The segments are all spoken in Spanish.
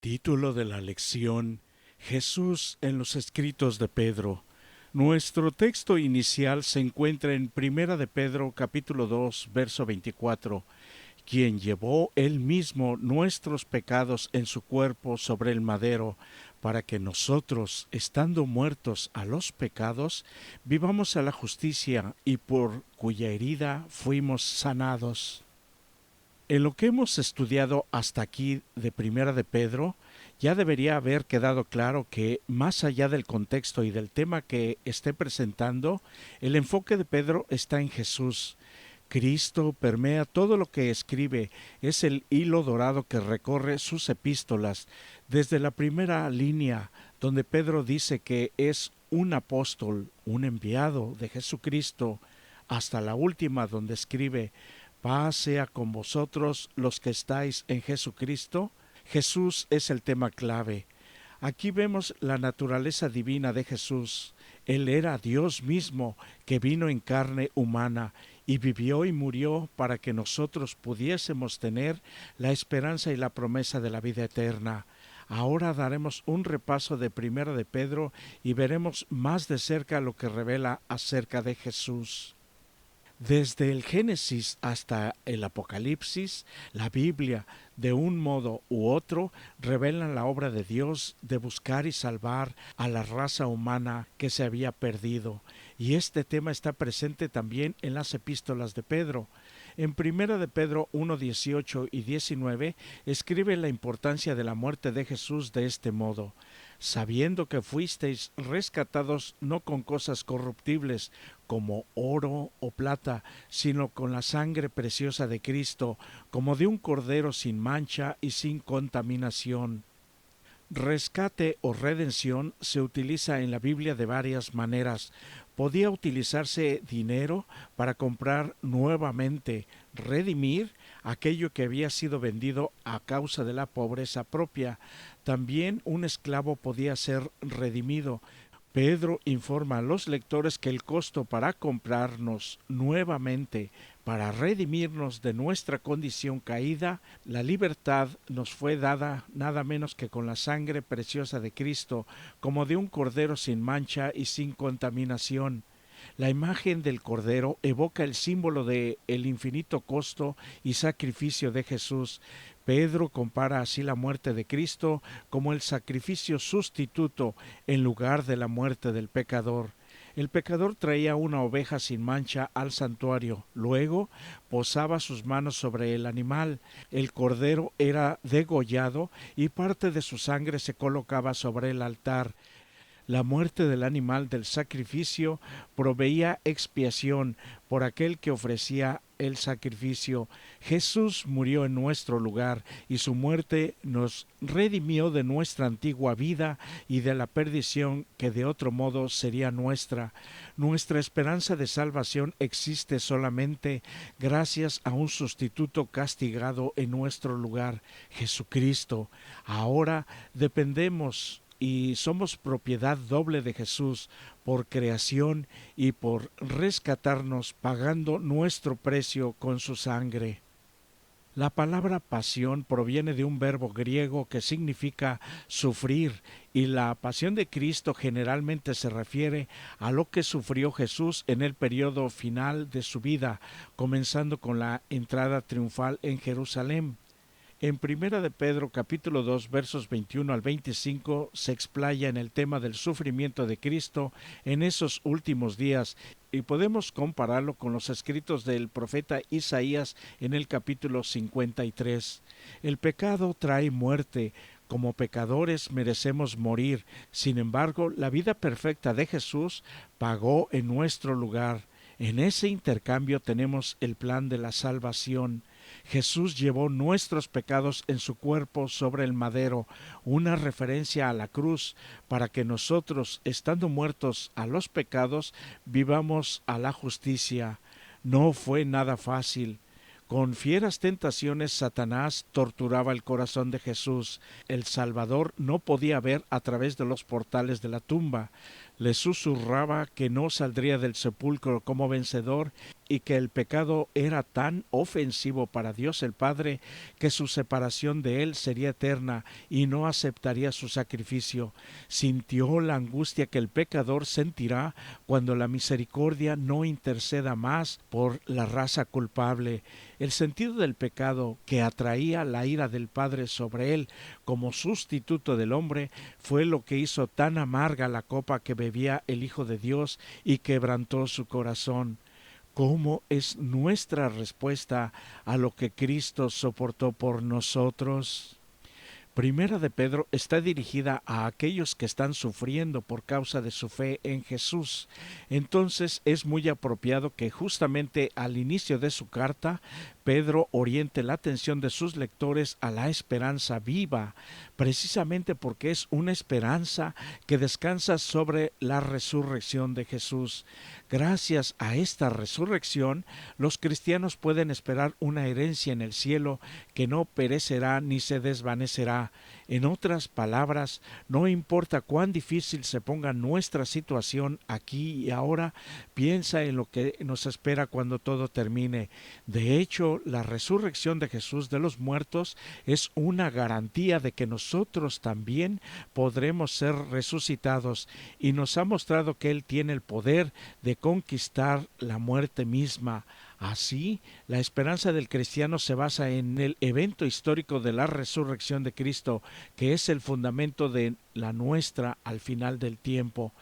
Título de la lección: Jesús en los escritos de Pedro. Nuestro texto inicial se encuentra en Primera de Pedro capítulo 2, verso 24, quien llevó él mismo nuestros pecados en su cuerpo sobre el madero, para que nosotros, estando muertos a los pecados, vivamos a la justicia, y por cuya herida fuimos sanados. En lo que hemos estudiado hasta aquí de Primera de Pedro, ya debería haber quedado claro que, más allá del contexto y del tema que esté presentando, el enfoque de Pedro está en Jesús. Cristo permea todo lo que escribe, es el hilo dorado que recorre sus epístolas, desde la primera línea, donde Pedro dice que es un apóstol, un enviado de Jesucristo, hasta la última, donde escribe: paz sea con vosotros los que estáis en Jesucristo. Jesús es el tema clave. Aquí vemos la naturaleza divina de Jesús. Él era Dios mismo, que vino en carne humana y vivió y murió para que nosotros pudiésemos tener la esperanza y la promesa de la vida eterna. Ahora daremos un repaso de Primera de Pedro y veremos más de cerca lo que revela acerca de Jesús. Desde el Génesis hasta el Apocalipsis, la Biblia, de un modo u otro, revela la obra de Dios de buscar y salvar a la raza humana que se había perdido. Y este tema está presente también en las epístolas de Pedro. En Primera de Pedro 1, 18 y 19 escribe la importancia de la muerte de Jesús de este modo: sabiendo que fuisteis rescatados no con cosas corruptibles, como oro o plata, sino con la sangre preciosa de Cristo, como de un cordero sin mancha y sin contaminación. Rescate o redención se utiliza en la Biblia de varias maneras. Podía utilizarse dinero para comprar nuevamente, redimir aquello que había sido vendido a causa de la pobreza propia. También un esclavo podía ser redimido. Pedro informa a los lectores que el costo para comprarnos nuevamente, para redimirnos de nuestra condición caída, la libertad nos fue dada nada menos que con la sangre preciosa de Cristo, como de un cordero sin mancha y sin contaminación. La imagen del Cordero evoca el símbolo de el infinito costo y sacrificio de Jesús. Pedro compara así la muerte de Cristo como el sacrificio sustituto en lugar de la muerte del pecador. El pecador traía una oveja sin mancha al santuario, luego posaba sus manos sobre el animal, el cordero era degollado y parte de su sangre se colocaba sobre el altar. La muerte del animal del sacrificio proveía expiación por aquel que ofrecía el sacrificio. Jesús murió en nuestro lugar, y su muerte nos redimió de nuestra antigua vida y de la perdición que de otro modo sería nuestra. Nuestra esperanza de salvación existe solamente gracias a un sustituto castigado en nuestro lugar, Jesucristo. Ahora dependemos y somos propiedad doble de Jesús, por creación y por rescatarnos pagando nuestro precio con su sangre. La palabra pasión proviene de un verbo griego que significa sufrir, y la pasión de Cristo generalmente se refiere a lo que sufrió Jesús en el periodo final de su vida, comenzando con la entrada triunfal en Jerusalén. En Primera de Pedro capítulo 2 versos 21 al 25 se explaya en el tema del sufrimiento de Cristo en esos últimos días, y podemos compararlo con los escritos del profeta Isaías en el capítulo 53. El pecado trae muerte. Como pecadores merecemos morir. Sin embargo, la vida perfecta de Jesús pagó en nuestro lugar. En ese intercambio tenemos el plan de la salvación. Jesús llevó nuestros pecados en su cuerpo sobre el madero, una referencia a la cruz, para que nosotros, estando muertos a los pecados, vivamos a la justicia. No fue nada fácil. Con fieras tentaciones, Satanás torturaba el corazón de Jesús. El Salvador no podía ver a través de los portales de la tumba. Le susurraba que no saldría del sepulcro como vencedor y que el pecado era tan ofensivo para Dios el Padre que su separación de él sería eterna y no aceptaría su sacrificio. Sintió la angustia que el pecador sentirá cuando la misericordia no interceda más por la raza culpable. El sentido del pecado que atraía la ira del Padre sobre él como sustituto del hombre fue lo que hizo tan amarga la copa que bebía el Hijo de Dios y quebrantó su corazón. ¿Cómo es nuestra respuesta a lo que Cristo soportó por nosotros? Primera de Pedro está dirigida a aquellos que están sufriendo por causa de su fe en Jesús. Entonces es muy apropiado que justamente al inicio de su carta Pedro oriente la atención de sus lectores a la esperanza viva, precisamente porque es una esperanza que descansa sobre la resurrección de Jesús. Gracias a esta resurrección, los cristianos pueden esperar una herencia en el cielo que no perecerá ni se desvanecerá. En otras palabras, no importa cuán difícil se ponga nuestra situación aquí y ahora, piensa en lo que nos espera cuando todo termine. De hecho, la resurrección de Jesús de los muertos es una garantía de que nosotros también podremos ser resucitados y nos ha mostrado que Él tiene el poder de conquistar la muerte misma. Así, la esperanza del cristiano se basa en el evento histórico de la resurrección de Cristo, que es el fundamento de la nuestra al final del tiempo.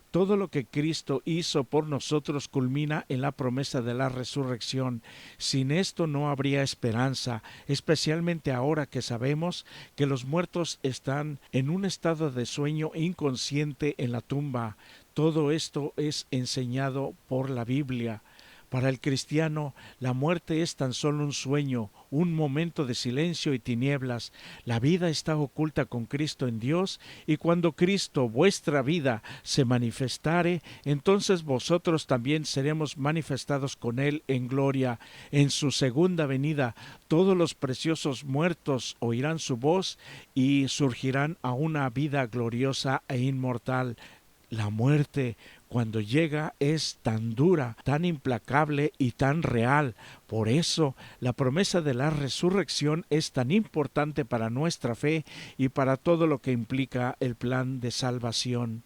Todo lo que Cristo hizo por nosotros culmina en la promesa de la resurrección. Sin esto no habría esperanza, especialmente ahora que sabemos que los muertos están en un estado de sueño inconsciente en la tumba. Todo esto es enseñado por la Biblia. Para el cristiano, la muerte es tan solo un sueño, un momento de silencio y tinieblas. La vida está oculta con Cristo en Dios, y cuando Cristo, vuestra vida, se manifestare, entonces vosotros también seremos manifestados con Él en gloria. En su segunda venida, todos los preciosos muertos oirán su voz y surgirán a una vida gloriosa e inmortal. La muerte, cuando llega, es tan dura, tan implacable y tan real. Por eso, la promesa de la resurrección es tan importante para nuestra fe y para todo lo que implica el plan de salvación.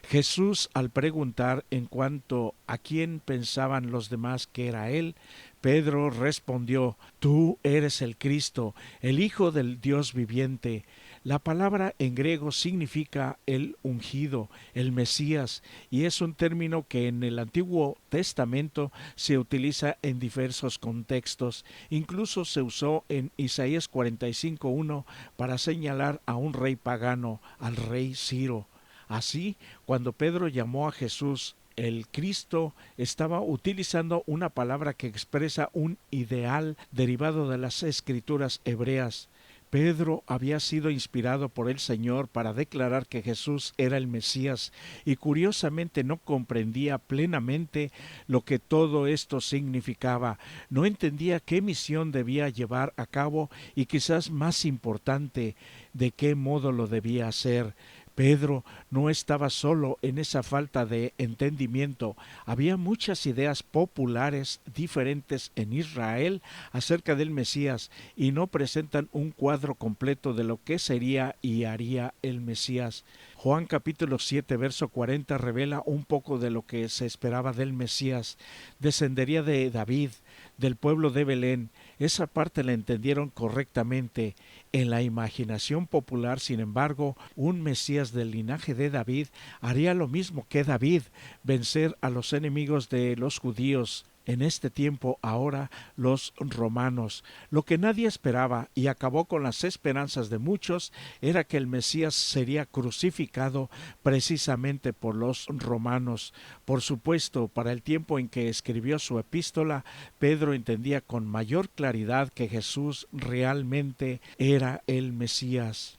Jesús, al preguntar en cuanto a quién pensaban los demás que era Él, Pedro respondió: Tú eres el Cristo, el Hijo del Dios viviente. La palabra en griego significa el ungido, el Mesías, y es un término que en el Antiguo Testamento se utiliza en diversos contextos. Incluso se usó en Isaías 45:1 para señalar a un rey pagano, al rey Ciro. Así, cuando Pedro llamó a Jesús el Cristo, estaba utilizando una palabra que expresa un ideal derivado de las escrituras hebreas. Pedro había sido inspirado por el Señor para declarar que Jesús era el Mesías y curiosamente no comprendía plenamente lo que todo esto significaba. No entendía qué misión debía llevar a cabo y, quizás más importante, de qué modo lo debía hacer. Pedro no estaba solo en esa falta de entendimiento. Había muchas ideas populares diferentes en Israel acerca del Mesías y no presentan un cuadro completo de lo que sería y haría el Mesías. Juan capítulo 7 verso 40 revela un poco de lo que se esperaba del Mesías. Descendería de David, del pueblo de Belén. Esa parte la entendieron correctamente. En la imaginación popular, sin embargo, un Mesías del linaje de David haría lo mismo que David, vencer a los enemigos de los judíos. En este tiempo ahora los romanos. Lo que nadie esperaba y acabó con las esperanzas de muchos era que el Mesías sería crucificado precisamente por los romanos. Por supuesto, para el tiempo en que escribió su epístola, Pedro entendía con mayor claridad que Jesús realmente era el Mesías.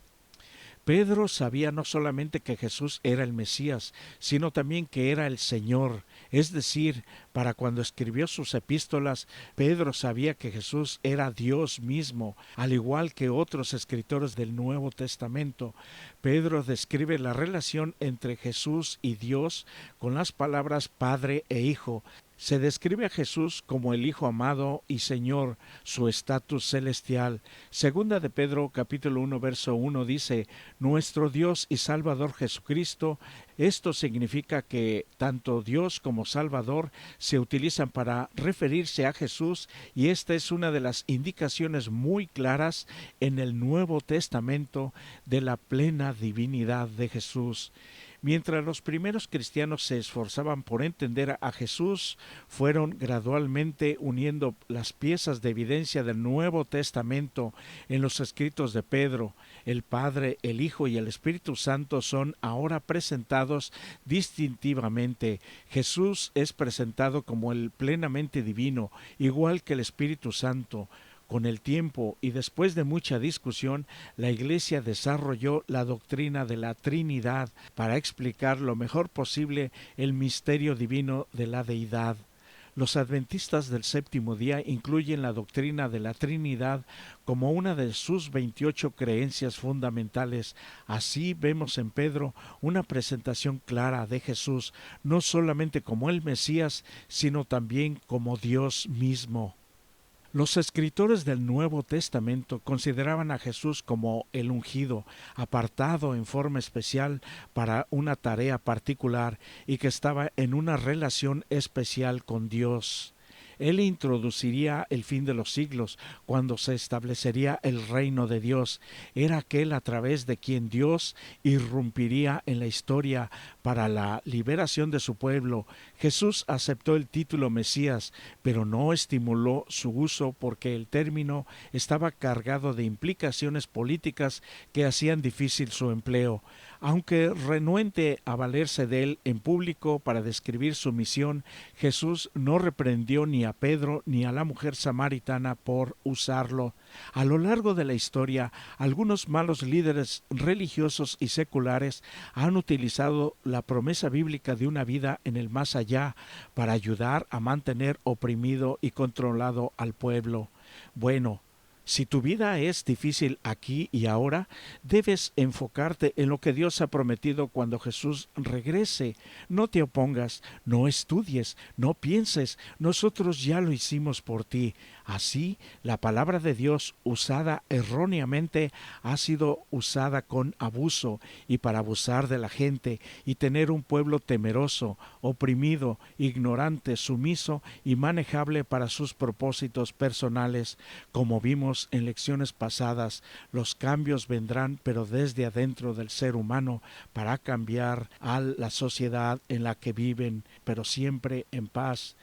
Pedro sabía no solamente que Jesús era el Mesías, sino también que era el Señor. Es decir, para cuando escribió sus epístolas, Pedro sabía que Jesús era Dios mismo, al igual que otros escritores del Nuevo Testamento. Pedro describe la relación entre Jesús y Dios con las palabras Padre e Hijo. Se describe a Jesús como el Hijo amado y Señor, su estatus celestial. Segunda de Pedro capítulo 1 verso 1 dice: nuestro Dios y Salvador Jesucristo. Esto significa que tanto Dios como Salvador se utilizan para referirse a Jesús, y esta es una de las indicaciones muy claras en el Nuevo Testamento de la plena divinidad de Jesús. Mientras los primeros cristianos se esforzaban por entender a Jesús, fueron gradualmente uniendo las piezas de evidencia del Nuevo Testamento en los escritos de Pedro. El Padre, el Hijo y el Espíritu Santo son ahora presentados distintivamente. Jesús es presentado como el plenamente divino, igual que el Espíritu Santo. Con el tiempo y después de mucha discusión, la Iglesia desarrolló la doctrina de la Trinidad para explicar lo mejor posible el misterio divino de la Deidad. Los adventistas del séptimo día incluyen la doctrina de la Trinidad como una de sus 28 creencias fundamentales. Así vemos en Pedro una presentación clara de Jesús, no solamente como el Mesías, sino también como Dios mismo. Los escritores del Nuevo Testamento consideraban a Jesús como el ungido, apartado en forma especial para una tarea particular y que estaba en una relación especial con Dios. Él introduciría el fin de los siglos, cuando se establecería el reino de Dios. Era aquel a través de quien Dios irrumpiría en la historia para la liberación de su pueblo. Jesús aceptó el título Mesías, pero no estimuló su uso porque el término estaba cargado de implicaciones políticas que hacían difícil su empleo. Aunque renuente a valerse de él en público para describir su misión, Jesús no reprendió ni a Pedro ni a la mujer samaritana por usarlo. A lo largo de la historia, algunos malos líderes religiosos y seculares han utilizado la promesa bíblica de una vida en el más allá para ayudar a mantener oprimido y controlado al pueblo. Bueno, si tu vida es difícil aquí y ahora, debes enfocarte en lo que Dios ha prometido cuando Jesús regrese. No te opongas, no estudies, no pienses, nosotros ya lo hicimos por ti. Así, la palabra de Dios usada erróneamente ha sido usada con abuso y para abusar de la gente y tener un pueblo temeroso, oprimido, ignorante, sumiso y manejable para sus propósitos personales. Como vimos en lecciones pasadas, los cambios vendrán, pero desde adentro del ser humano, para cambiar a la sociedad en la que viven, pero siempre en paz.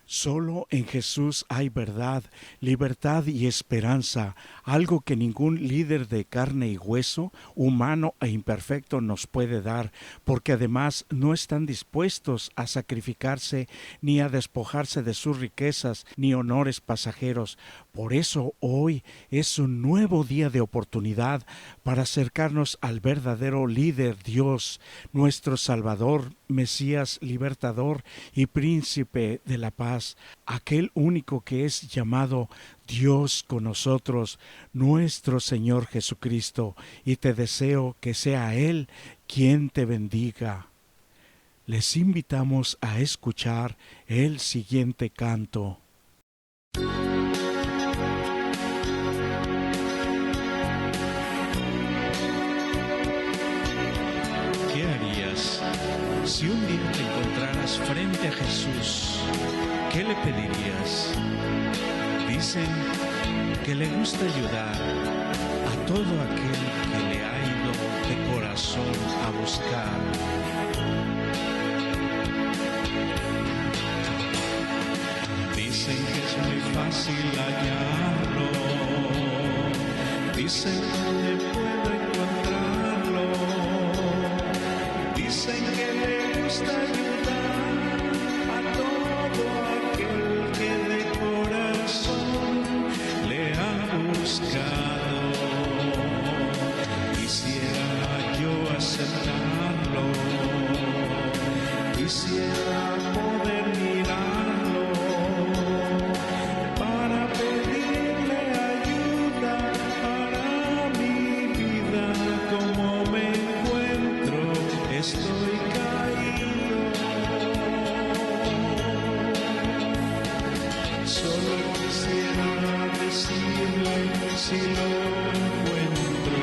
Solo en Jesús hay verdad, libertad y esperanza, algo que ningún líder de carne y hueso, humano e imperfecto, nos puede dar, porque además no están dispuestos a sacrificarse ni a despojarse de sus riquezas ni honores pasajeros. Por eso hoy es un nuevo día de oportunidad para acercarnos al verdadero líder Dios, nuestro Salvador, Mesías, Libertador y Príncipe de la Paz, aquel único que es llamado Dios con nosotros, nuestro Señor Jesucristo, y te deseo que sea Él quien te bendiga. Les invitamos a escuchar el siguiente canto. ¿Qué harías si un día te encontraras frente a Jesús? ¿Qué le pedirías? Dicen que le gusta ayudar a todo aquel que le ha ido de corazón a buscar. Dicen que es muy fácil hallarlo, dicen dónde puedo encontrarlo, dicen que le gusta ayudar a todo aquel que de corazón le ha buscado. Quisiera quisiera poder mirarlo para pedirle ayuda para mi vida. Como me encuentro, estoy caído. Solo quisiera decirle, si lo encuentro,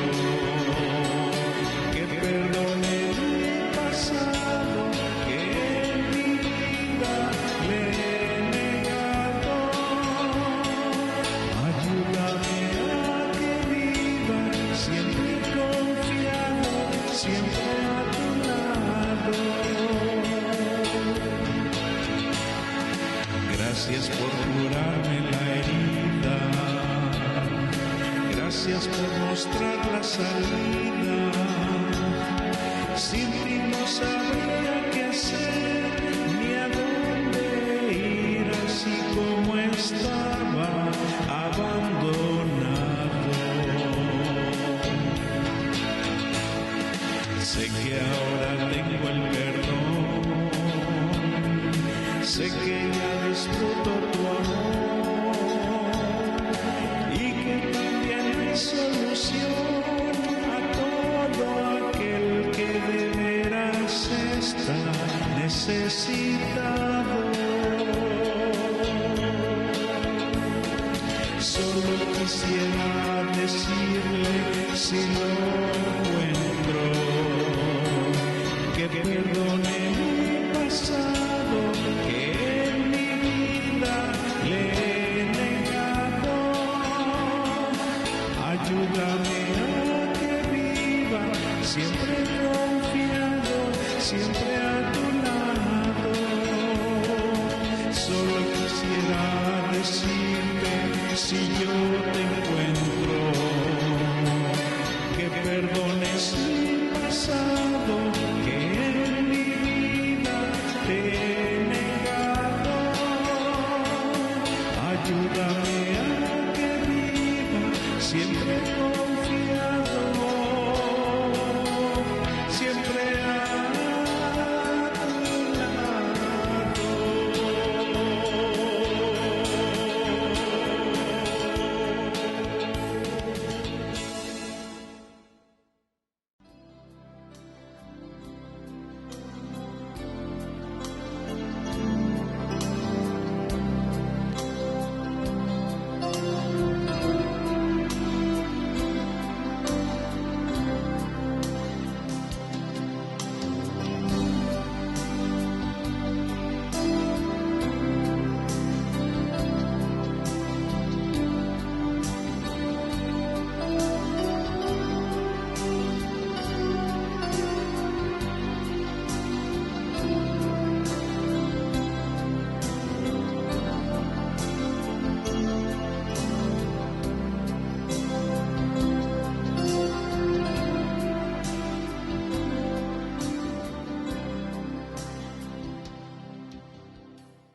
que perdone mi pasado, que en mi vida le he negado. Ayúdame a que viva siempre confiado, siempre a tu lado. Gracias por curarme la herida, gracias por mostrar la salida. Sin ti no sabría qué hacer, ni a dónde ir, así como estaba abandonado. Sé que ahora tengo el perdón, sé que ya disfruto tu amor y que también hay solución a todo aquel que de veras está necesitado. Solo quisiera decirle, si lo encuentro, que perdone mi pasado, que en mi vida le he negado. Ayúdame a que viva siempre confiado, siempre a tu lado. Solo quisiera decirte, si yo te encuentro, que perdones mi pasado, que en mi vida te he negado. Ayúdame a que viva siempre